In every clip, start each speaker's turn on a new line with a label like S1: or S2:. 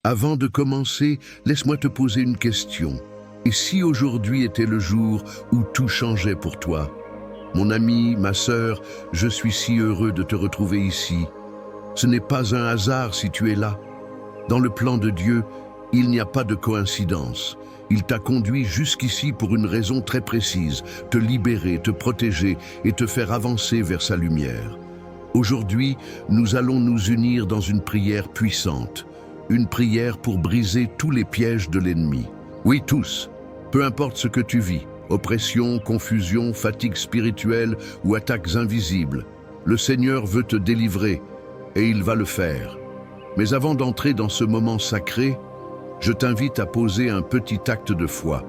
S1: Avant de commencer, laisse-moi te poser une question. Et si aujourd'hui était le jour où tout changeait pour toi? Mon ami, ma sœur, je suis si heureux de te retrouver ici. Ce n'est pas un hasard si tu es là. Dans le plan de Dieu, il n'y a pas de coïncidence. Il t'a conduit jusqu'ici pour une raison très précise, te libérer, te protéger et te faire avancer vers sa lumière. Aujourd'hui, nous allons nous unir dans une prière puissante. Une prière pour briser tous les pièges de l'ennemi. Oui, tous. Peu importe ce que tu vis, oppression, confusion, fatigue spirituelle ou attaques invisibles, le Seigneur veut te délivrer et il va le faire. Mais avant d'entrer dans ce moment sacré, je t'invite à poser un petit acte de foi.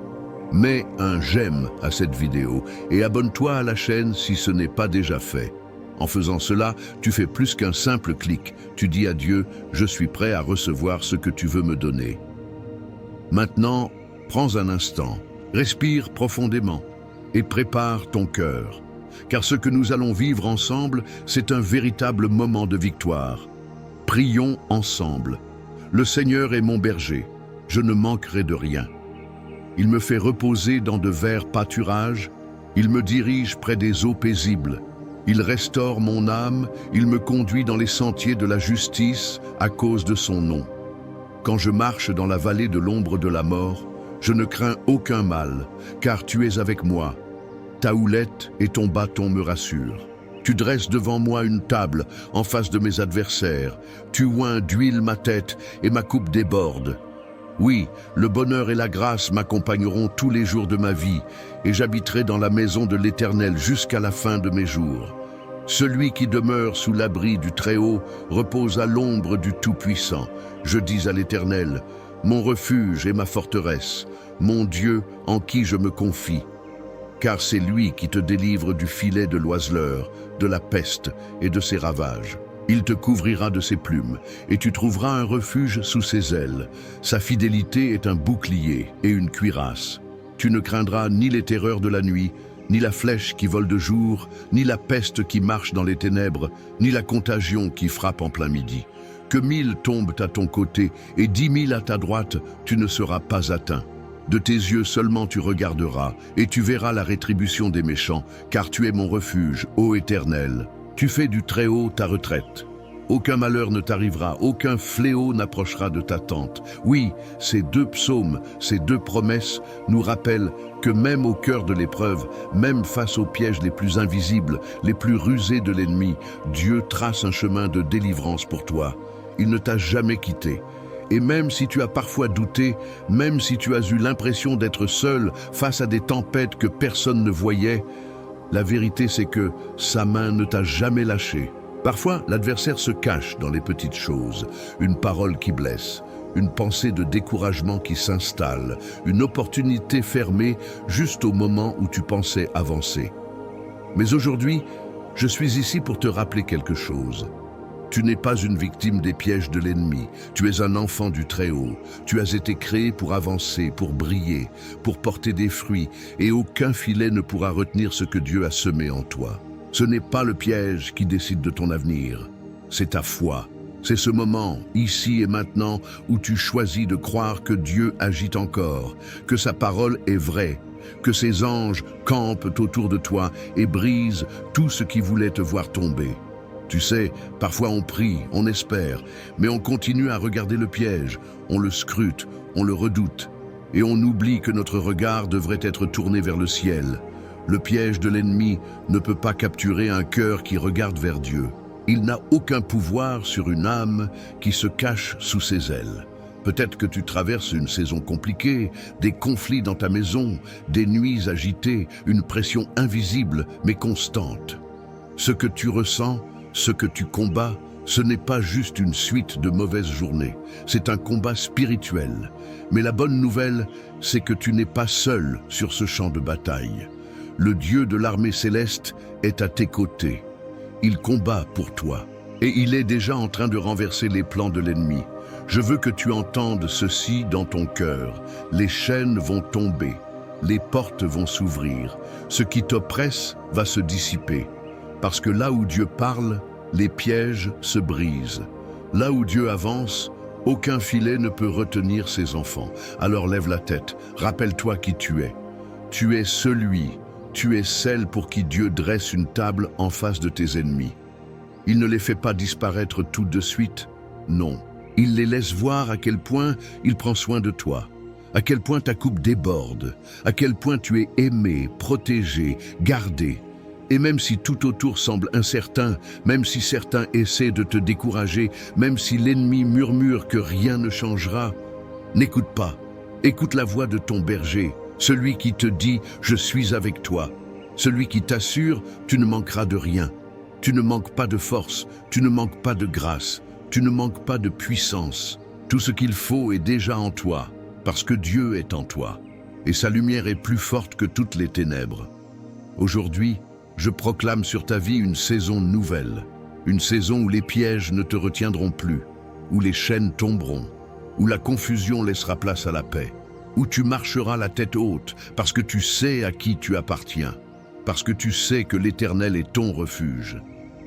S1: Mets un j'aime à cette vidéo et abonne-toi à la chaîne si ce n'est pas déjà fait. En faisant cela, tu fais plus qu'un simple clic. Tu dis à Dieu, je suis prêt à recevoir ce que tu veux me donner. Maintenant, prends un instant, respire profondément et prépare ton cœur. Car ce que nous allons vivre ensemble, c'est un véritable moment de victoire. Prions ensemble. Le Seigneur est mon berger, je ne manquerai de rien. Il me fait reposer dans de verts pâturages, il me dirige près des eaux paisibles. Il restaure mon âme, il me conduit dans les sentiers de la justice à cause de son nom. Quand je marche dans la vallée de l'ombre de la mort, je ne crains aucun mal, car tu es avec moi. Ta houlette et ton bâton me rassurent. Tu dresses devant moi une table en face de mes adversaires. Tu oins d'huile ma tête et ma coupe déborde. Oui, le bonheur et la grâce m'accompagneront tous les jours de ma vie, et j'habiterai dans la maison de l'Éternel jusqu'à la fin de mes jours. Celui qui demeure sous l'abri du Très-Haut repose à l'ombre du Tout-Puissant. Je dis à l'Éternel, mon refuge et ma forteresse, mon Dieu en qui je me confie. Car c'est lui qui te délivre du filet de l'oiseleur, de la peste et de ses ravages. Il te couvrira de ses plumes, et tu trouveras un refuge sous ses ailes. Sa fidélité est un bouclier et une cuirasse. Tu ne craindras ni les terreurs de la nuit, ni la flèche qui vole de jour, ni la peste qui marche dans les ténèbres, ni la contagion qui frappe en plein midi. Que 1000 tombent à ton côté et 10 000 à ta droite, tu ne seras pas atteint. De tes yeux seulement tu regarderas, et tu verras la rétribution des méchants, car tu es mon refuge, ô Éternel. Tu fais du Très-Haut ta retraite. Aucun malheur ne t'arrivera, aucun fléau n'approchera de ta tente. Oui, ces deux psaumes, ces deux promesses nous rappellent que même au cœur de l'épreuve, même face aux pièges les plus invisibles, les plus rusés de l'ennemi, Dieu trace un chemin de délivrance pour toi. Il ne t'a jamais quitté. Et même si tu as parfois douté, même si tu as eu l'impression d'être seul face à des tempêtes que personne ne voyait, la vérité c'est que sa main ne t'a jamais lâché. Parfois, l'adversaire se cache dans les petites choses, une parole qui blesse, une pensée de découragement qui s'installe, une opportunité fermée juste au moment où tu pensais avancer. Mais aujourd'hui, je suis ici pour te rappeler quelque chose. Tu n'es pas une victime des pièges de l'ennemi, tu es un enfant du Très-Haut. Tu as été créé pour avancer, pour briller, pour porter des fruits, et aucun filet ne pourra retenir ce que Dieu a semé en toi. Ce n'est pas le piège qui décide de ton avenir, c'est ta foi. C'est ce moment, ici et maintenant, où tu choisis de croire que Dieu agit encore, que sa parole est vraie, que ses anges campent autour de toi et brisent tout ce qui voulait te voir tomber. Tu sais, parfois on prie, on espère, mais on continue à regarder le piège, on le scrute, on le redoute, et on oublie que notre regard devrait être tourné vers le ciel. Le piège de l'ennemi ne peut pas capturer un cœur qui regarde vers Dieu. Il n'a aucun pouvoir sur une âme qui se cache sous ses ailes. Peut-être que tu traverses une saison compliquée, des conflits dans ta maison, des nuits agitées, une pression invisible mais constante. Ce que tu ressens, ce que tu combats, ce n'est pas juste une suite de mauvaises journées, c'est un combat spirituel. Mais la bonne nouvelle, c'est que tu n'es pas seul sur ce champ de bataille. Le Dieu de l'armée céleste est à tes côtés. Il combat pour toi, et il est déjà en train de renverser les plans de l'ennemi. Je veux que tu entendes ceci dans ton cœur. Les chaînes vont tomber, les portes vont s'ouvrir, ce qui t'oppresse va se dissiper. Parce que là où Dieu parle, les pièges se brisent. Là où Dieu avance, Aucun filet ne peut retenir ses enfants. Alors lève la tête, rappelle-toi qui tu es. Tu es tu es celle pour qui Dieu dresse une table en face de tes ennemis. Il ne les fait pas disparaître tout de suite, non. Il les laisse voir à quel point il prend soin de toi, à quel point ta coupe déborde, à quel point tu es aimé, protégé, gardé. Et même si tout autour semble incertain, même si certains essaient de te décourager, même si l'ennemi murmure que rien ne changera, n'écoute pas. Écoute la voix de ton berger, celui qui te dit « Je suis avec toi », celui qui t'assure « Tu ne manqueras de rien ». Tu ne manques pas de force, tu ne manques pas de grâce, tu ne manques pas de puissance. Tout ce qu'il faut est déjà en toi, parce que Dieu est en toi, et sa lumière est plus forte que toutes les ténèbres. Aujourd'hui, je proclame sur ta vie une saison nouvelle, une saison où les pièges ne te retiendront plus, où les chaînes tomberont, où la confusion laissera place à la paix, où tu marcheras la tête haute, parce que tu sais à qui tu appartiens, parce que tu sais que l'Éternel est ton refuge.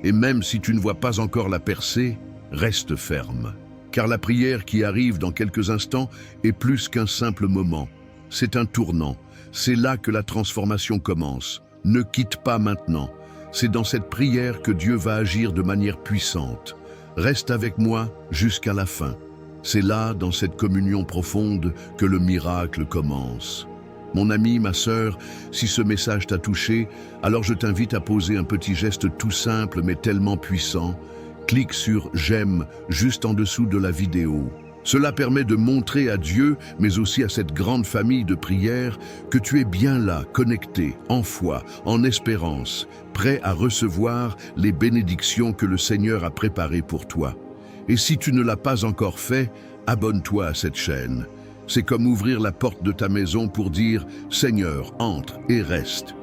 S1: Et même si tu ne vois pas encore la percée, reste ferme. Car la prière qui arrive dans quelques instants est plus qu'un simple moment. C'est un tournant. C'est là que la transformation commence. Ne quitte pas maintenant. C'est dans cette prière que Dieu va agir de manière puissante. Reste avec moi jusqu'à la fin. C'est là, dans cette communion profonde, que le miracle commence. Mon ami, ma sœur, si ce message t'a touché, alors je t'invite à poser un petit geste tout simple mais tellement puissant. Clique sur « J'aime » juste en dessous de la vidéo. Cela permet de montrer à Dieu, mais aussi à cette grande famille de prières, que tu es bien là, connecté, en foi, en espérance, prêt à recevoir les bénédictions que le Seigneur a préparées pour toi. Et si tu ne l'as pas encore fait, abonne-toi à cette chaîne. C'est comme ouvrir la porte de ta maison pour dire « Seigneur, entre et reste ».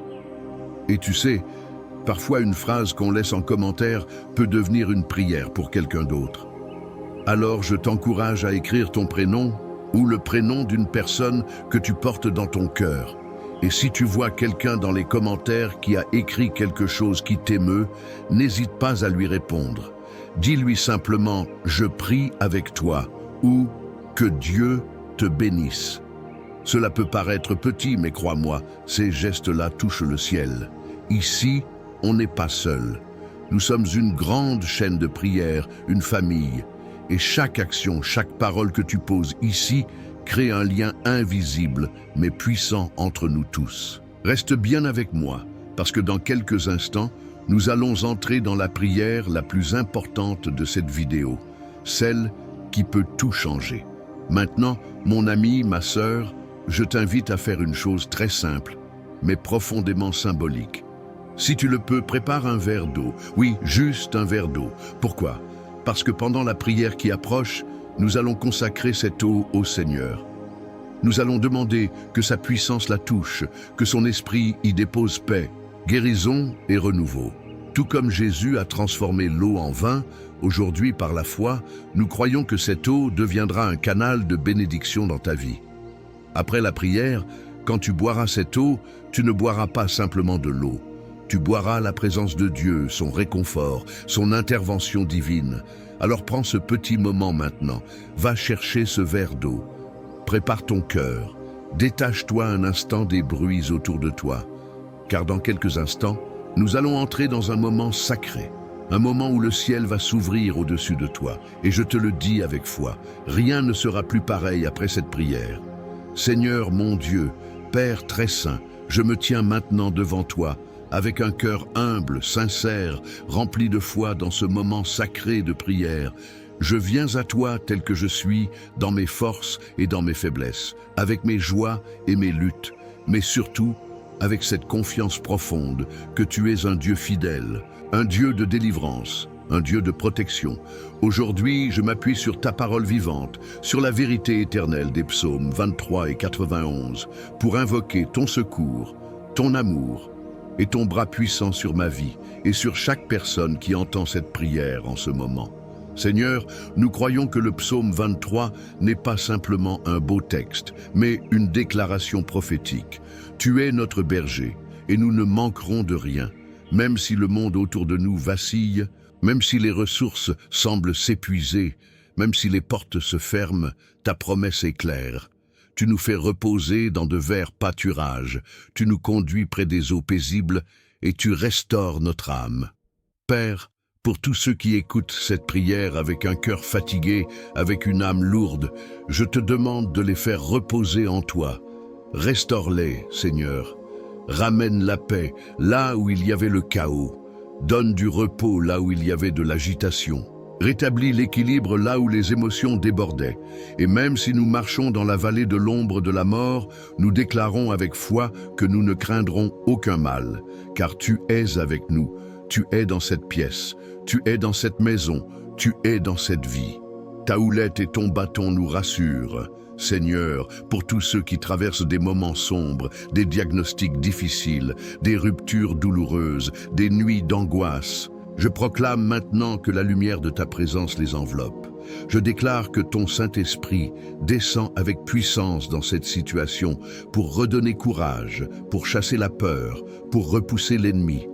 S1: Et tu sais, parfois une phrase qu'on laisse en commentaire peut devenir une prière pour quelqu'un d'autre. Alors je t'encourage à écrire ton prénom ou le prénom d'une personne que tu portes dans ton cœur. Et si tu vois quelqu'un dans les commentaires qui a écrit quelque chose qui t'émeut, n'hésite pas à lui répondre. Dis-lui simplement « Je prie avec toi » ou « Que Dieu te bénisse ». Cela peut paraître petit, mais crois-moi, ces gestes-là touchent le ciel. Ici, on n'est pas seul. Nous sommes une grande chaîne de prière, une famille. Et chaque action, chaque parole que tu poses ici crée un lien invisible, mais puissant entre nous tous. Reste bien avec moi, parce que dans quelques instants, nous allons entrer dans la prière la plus importante de cette vidéo, celle qui peut tout changer. Maintenant, mon ami, ma sœur, je t'invite à faire une chose très simple, mais profondément symbolique. Si tu le peux, prépare un verre d'eau. Oui, juste un verre d'eau. Pourquoi? Parce que pendant la prière qui approche, nous allons consacrer cette eau au Seigneur. Nous allons demander que sa puissance la touche, que son esprit y dépose paix, guérison et renouveau. Tout comme Jésus a transformé l'eau en vin, aujourd'hui par la foi, nous croyons que cette eau deviendra un canal de bénédiction dans ta vie. Après la prière, quand tu boiras cette eau, tu ne boiras pas simplement de l'eau. Tu boiras la présence de Dieu, son réconfort, son intervention divine. Alors prends ce petit moment maintenant, va chercher ce verre d'eau. Prépare ton cœur, détache-toi un instant des bruits autour de toi. Car dans quelques instants, nous allons entrer dans un moment sacré, un moment où le ciel va s'ouvrir au-dessus de toi. Et je te le dis avec foi, rien ne sera plus pareil après cette prière. Seigneur mon Dieu, Père très saint, je me tiens maintenant devant toi, avec un cœur humble, sincère, rempli de foi dans ce moment sacré de prière. Je viens à toi tel que je suis, dans mes forces et dans mes faiblesses, avec mes joies et mes luttes, mais surtout avec cette confiance profonde que tu es un Dieu fidèle, un Dieu de délivrance, un Dieu de protection. Aujourd'hui, je m'appuie sur ta parole vivante, sur la vérité éternelle des psaumes 23 et 91, pour invoquer ton secours, ton amour, et ton bras puissant sur ma vie et sur chaque personne qui entend cette prière en ce moment. Seigneur, nous croyons que le psaume 23 n'est pas simplement un beau texte, mais une déclaration prophétique. Tu es notre berger et nous ne manquerons de rien, même si le monde autour de nous vacille, même si les ressources semblent s'épuiser, Même si les portes se ferment, ta promesse est claire. Tu nous fais reposer dans de verts pâturages, tu nous conduis près des eaux paisibles et tu restaures notre âme. Père, pour tous ceux qui écoutent cette prière avec un cœur fatigué, avec une âme lourde, je te demande de les faire reposer en toi. Restaure-les, Seigneur. Ramène la paix là où il y avait le chaos. Donne du repos là où il y avait de l'agitation. Rétablis l'équilibre là où les émotions débordaient. Et même si nous marchons dans la vallée de l'ombre de la mort, nous déclarons avec foi que nous ne craindrons aucun mal, car tu es avec nous, tu es dans cette pièce, tu es dans cette maison, tu es dans cette vie. Ta houlette et ton bâton nous rassurent. Seigneur, pour tous ceux qui traversent des moments sombres, des diagnostics difficiles, des ruptures douloureuses, des nuits d'angoisse, je proclame maintenant que la lumière de ta présence les enveloppe. Je déclare que ton Saint-Esprit descend avec puissance dans cette situation pour redonner courage, pour chasser la peur, pour repousser l'ennemi.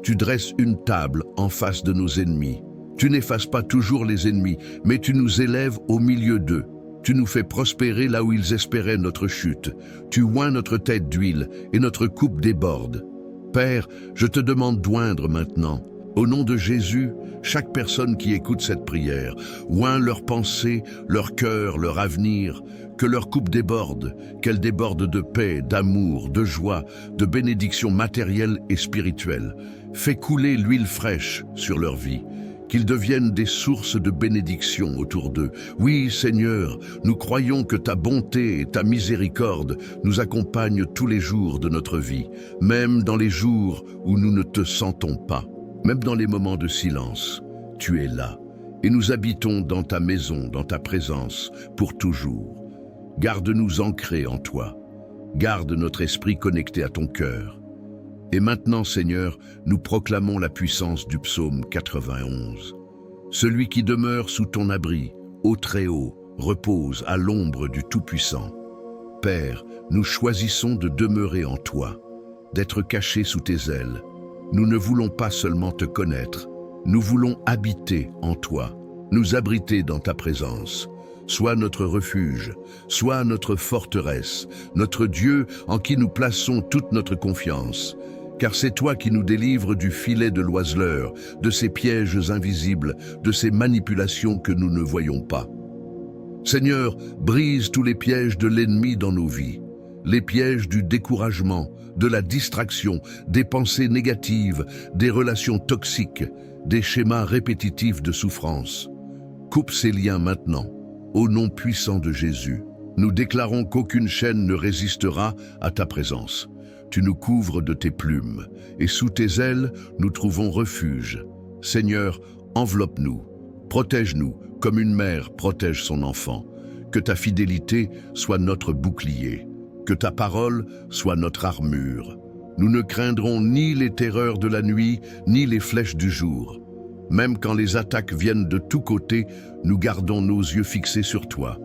S1: Tu dresses une table en face de nos ennemis. Tu n'effaces pas toujours les ennemis, mais tu nous élèves au milieu d'eux. Tu nous fais prospérer là où ils espéraient notre chute. Tu oins notre tête d'huile et notre coupe déborde. Père, je te demande d'oindre maintenant. Au nom de Jésus, chaque personne qui écoute cette prière, oint leurs pensées, leur cœur, leur avenir, que leur coupe déborde, qu'elle déborde de paix, d'amour, de joie, de bénédictions matérielles et spirituelles. Fais couler l'huile fraîche sur leur vie, qu'ils deviennent des sources de bénédiction autour d'eux. Oui, Seigneur, nous croyons que ta bonté et ta miséricorde nous accompagnent tous les jours de notre vie, même dans les jours où nous ne te sentons pas. Même dans les moments de silence, tu es là, et nous habitons dans ta maison, dans ta présence, pour toujours. Garde-nous ancrés en toi, garde notre esprit connecté à ton cœur. Et maintenant, Seigneur, nous proclamons la puissance du psaume 91. Celui qui demeure sous ton abri, au Très-Haut, repose à l'ombre du Tout-Puissant. Père, nous choisissons de demeurer en toi, d'être cachés sous tes ailes. Nous ne voulons pas seulement te connaître, nous voulons habiter en toi, nous abriter dans ta présence. Sois notre refuge, sois notre forteresse, notre Dieu en qui nous plaçons toute notre confiance. Car c'est toi qui nous délivres du filet de l'oiseleur, de ces pièges invisibles, de ces manipulations que nous ne voyons pas. Seigneur, brise tous les pièges de l'ennemi dans nos vies, les pièges du découragement, de la distraction, des pensées négatives, des relations toxiques, des schémas répétitifs de souffrance. Coupe ces liens maintenant, au nom puissant de Jésus. Nous déclarons qu'aucune chaîne ne résistera à ta présence. Tu nous couvres de tes plumes, et sous tes ailes, nous trouvons refuge. Seigneur, enveloppe-nous, protège-nous comme une mère protège son enfant. Que ta fidélité soit notre bouclier. Que ta parole soit notre armure. Nous ne craindrons ni les terreurs de la nuit, ni les flèches du jour. Même quand les attaques viennent de tous côtés, nous gardons nos yeux fixés sur toi.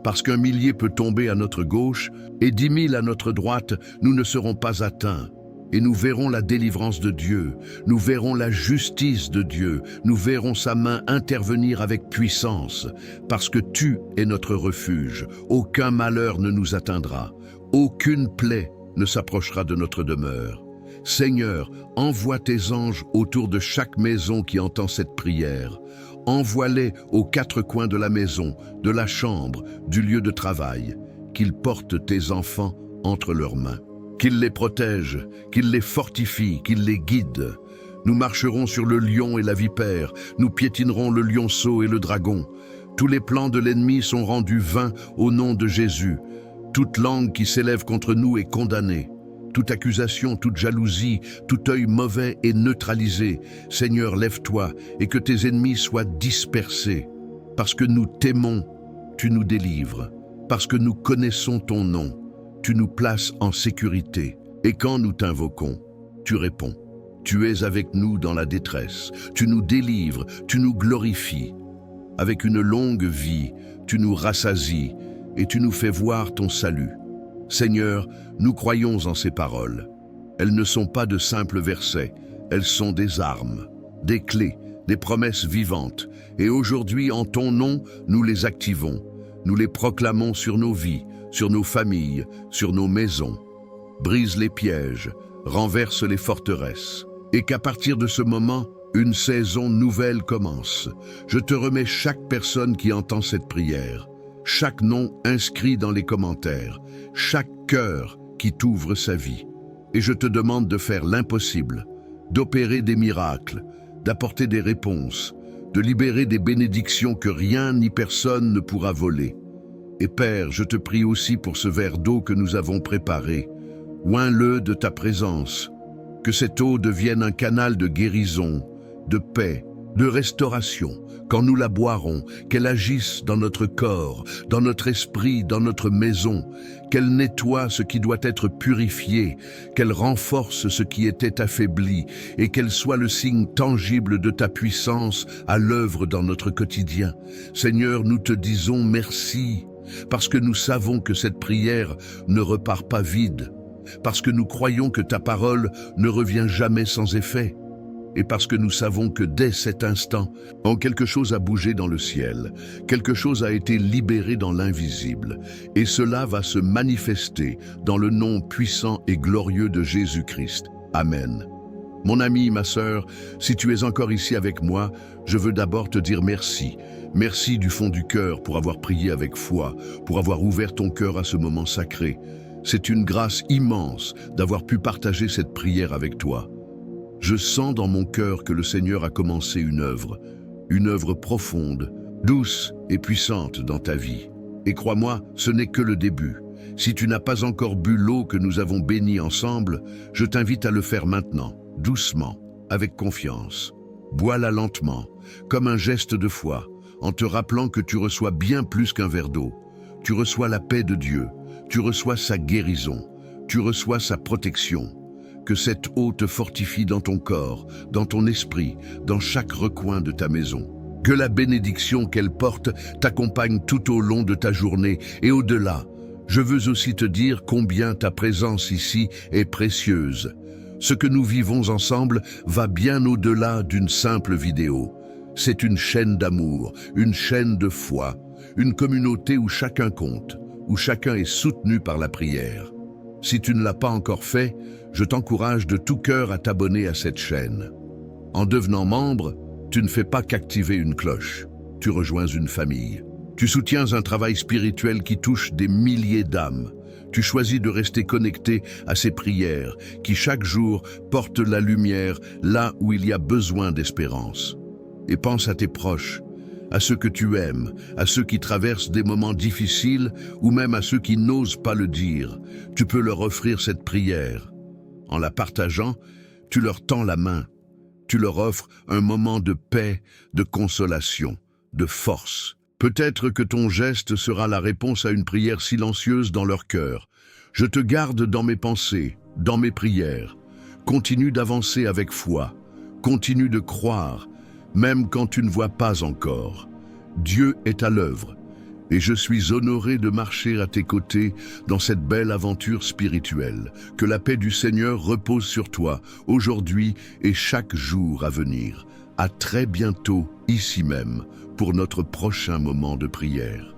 S1: Parce qu'un millier peut tomber à notre gauche et 10 000 à notre droite, nous ne serons pas atteints. Et nous verrons la délivrance de Dieu, nous verrons la justice de Dieu, nous verrons sa main intervenir avec puissance. Parce que tu es notre refuge, aucun malheur ne nous atteindra. Aucune plaie ne s'approchera de notre demeure. Seigneur, envoie tes anges autour de chaque maison qui entend cette prière. Envoie-les aux 4 coins de la maison, de la chambre, du lieu de travail. Qu'ils portent tes enfants entre leurs mains. Qu'ils les protègent, qu'ils les fortifient, qu'ils les guident. Nous marcherons sur le lion et la vipère, nous piétinerons le lionceau et le dragon. Tous les plans de l'ennemi sont rendus vains au nom de Jésus. Toute langue qui s'élève contre nous est condamnée. Toute accusation, toute jalousie, tout œil mauvais est neutralisé. Seigneur, lève-toi et que tes ennemis soient dispersés. Parce que nous t'aimons, tu nous délivres. Parce que nous connaissons ton nom, tu nous places en sécurité. Et quand nous t'invoquons, tu réponds. Tu es avec nous dans la détresse. Tu nous délivres, tu nous glorifies. Avec une longue vie, tu nous rassasies et tu nous fais voir ton salut. Seigneur, nous croyons en ces paroles. Elles ne sont pas de simples versets, elles sont des armes, des clés, des promesses vivantes, et aujourd'hui, en ton nom, nous les activons. Nous les proclamons sur nos vies, sur nos familles, sur nos maisons. Brise les pièges, renverse les forteresses, et qu'à partir de ce moment, une saison nouvelle commence. Je te remets chaque personne qui entend cette prière, chaque nom inscrit dans les commentaires, chaque cœur qui t'ouvre sa vie. Et je te demande de faire l'impossible, d'opérer des miracles, d'apporter des réponses, de libérer des bénédictions que rien ni personne ne pourra voler. Et Père, je te prie aussi pour ce verre d'eau que nous avons préparé. Oins-le de ta présence, que cette eau devienne un canal de guérison, de paix, de restauration, quand nous la boirons, qu'elle agisse dans notre corps, dans notre esprit, dans notre maison, qu'elle nettoie ce qui doit être purifié, qu'elle renforce ce qui était affaibli et qu'elle soit le signe tangible de ta puissance à l'œuvre dans notre quotidien. Seigneur, nous te disons merci, parce que nous savons que cette prière ne repart pas vide, parce que nous croyons que ta parole ne revient jamais sans effet, et parce que nous savons que dès cet instant, quelque chose a bougé dans le ciel, quelque chose a été libéré dans l'invisible, et cela va se manifester dans le nom puissant et glorieux de Jésus-Christ. Amen. Mon ami, ma sœur, si tu es encore ici avec moi, je veux d'abord te dire merci. Merci du fond du cœur pour avoir prié avec foi, pour avoir ouvert ton cœur à ce moment sacré. C'est une grâce immense d'avoir pu partager cette prière avec toi. Je sens dans mon cœur que le Seigneur a commencé une œuvre profonde, douce et puissante dans ta vie. Et crois-moi, ce n'est que le début. Si tu n'as pas encore bu l'eau que nous avons bénie ensemble, je t'invite à le faire maintenant, doucement, avec confiance. Bois-la lentement, comme un geste de foi, en te rappelant que tu reçois bien plus qu'un verre d'eau. Tu reçois la paix de Dieu, tu reçois sa guérison, tu reçois sa protection. Que cette eau te fortifie dans ton corps, dans ton esprit, dans chaque recoin de ta maison. Que la bénédiction qu'elle porte t'accompagne tout au long de ta journée et au-delà. Je veux aussi te dire combien ta présence ici est précieuse. Ce que nous vivons ensemble va bien au-delà d'une simple vidéo. C'est une chaîne d'amour, une chaîne de foi, une communauté où chacun compte, où chacun est soutenu par la prière. Si tu ne l'as pas encore fait, je t'encourage de tout cœur à t'abonner à cette chaîne. En devenant membre, tu ne fais pas qu'activer une cloche, tu rejoins une famille. Tu soutiens un travail spirituel qui touche des milliers d'âmes. Tu choisis de rester connecté à ces prières qui chaque jour portent la lumière là où il y a besoin d'espérance. Et pense à tes proches, à ceux que tu aimes, à ceux qui traversent des moments difficiles ou même à ceux qui n'osent pas le dire. Tu peux leur offrir cette prière. En la partageant, tu leur tends la main. Tu leur offres un moment de paix, de consolation, de force. Peut-être que ton geste sera la réponse à une prière silencieuse dans leur cœur. Je te garde dans mes pensées, dans mes prières. Continue d'avancer avec foi. Continue de croire, même quand tu ne vois pas encore. Dieu est à l'œuvre, et je suis honoré de marcher à tes côtés dans cette belle aventure spirituelle. Que la paix du Seigneur repose sur toi, aujourd'hui et chaque jour à venir. À très bientôt, ici même, pour notre prochain moment de prière.